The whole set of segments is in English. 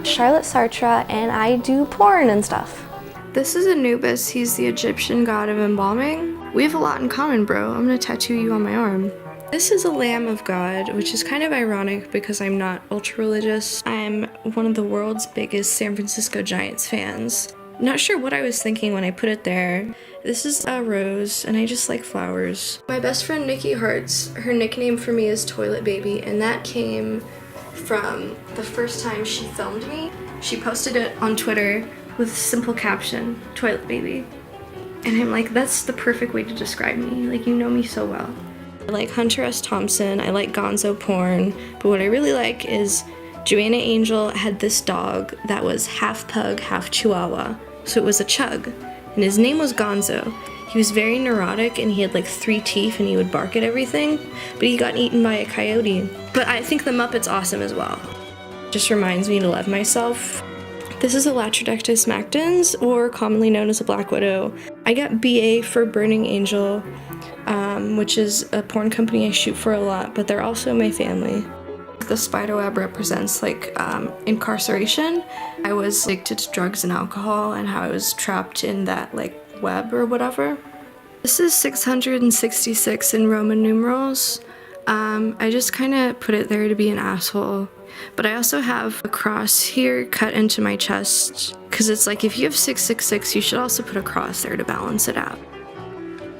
Charlotte Sartre, and I do porn and stuff. This is Anubis. He's the Egyptian god of embalming. We have a lot in common, bro. I'm gonna tattoo you on my arm. This is a Lamb of God, which is kind of ironic because I'm not ultra-religious. I'm one of the world's biggest San Francisco Giants fans. Not sure what I was thinking when I put it there. This is a rose, and I just like flowers. My best friend Nikki Hartz, her nickname for me is Toilet Baby, and that came from the first time she filmed me. She posted it on Twitter with a simple caption, Toilet Baby. And I'm like, that's the perfect way to describe me. Like, you know me so well. I like Hunter S. Thompson, I like gonzo porn, but what I really like is Joanna Angel had this dog that was half pug, half chihuahua. So it was a chug, and his name was Gonzo. He was very neurotic, and he had like 3 teeth, and he would bark at everything, but he got eaten by a coyote. But I think the Muppet's awesome as well. Just reminds me to love myself. This is a Latrodectus mactans, or commonly known as a black widow. I got BA for Burning Angel, which is a porn company I shoot for a lot, but they're also my family. The spiderweb represents like incarceration. I was addicted to drugs and alcohol, and how I was trapped in that like web or whatever. This is 666 in Roman numerals. I just kind of put it there to be an asshole. But I also have a cross here cut into my chest, because it's like if you have 666, you should also put a cross there to balance it out.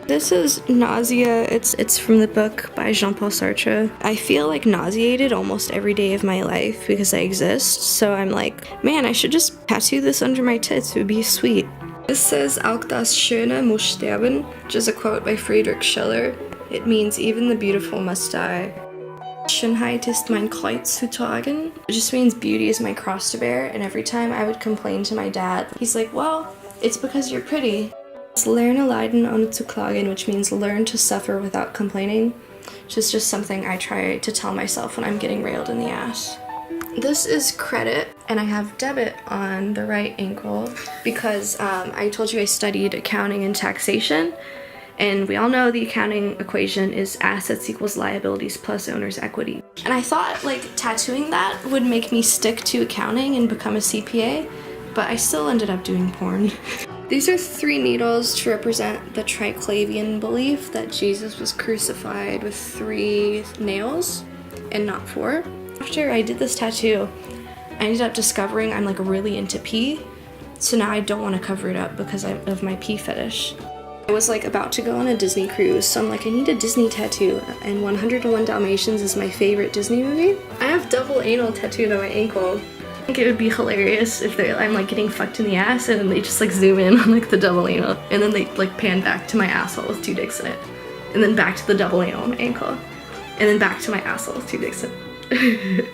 This is Nausea. It's from the book by Jean-Paul Sartre. I feel like nauseated almost every day of my life because I exist, so I'm like, man, I should just tattoo this under my tits. It would be sweet. This says, Auch das Schöne muss sterben, which is a quote by Friedrich Schiller. It means even the beautiful must die. Schönheit ist mein Kreuz zu tragen. It just means beauty is my cross to bear, and every time I would complain to my dad, he's like, well, it's because you're pretty. It's lerne leiden ohne zu klagen, which means learn to suffer without complaining, which is just something I try to tell myself when I'm getting railed in the ass. This is credit, and I have debit on the right ankle because I told you I studied accounting and taxation, and we all know the accounting equation is assets equals liabilities plus owner's equity. And I thought like tattooing that would make me stick to accounting and become a CPA, but I still ended up doing porn. These are 3 needles to represent the Triclavian belief that Jesus was crucified with 3 nails and not 4. After I did this tattoo, I ended up discovering I'm like really into pee, so now I don't want to cover it up because of my pee fetish. I was like about to go on a Disney cruise, so I'm like, I need a Disney tattoo, and 101 Dalmatians is my favorite Disney movie. I have double anal tattooed on my ankle. I think it would be hilarious if I'm like getting fucked in the ass and then they just like zoom in on like the double anal, and then they like pan back to my asshole with 2 dicks in it, and then back to the double anal on my ankle, and then back to my asshole with 2 dicks in it.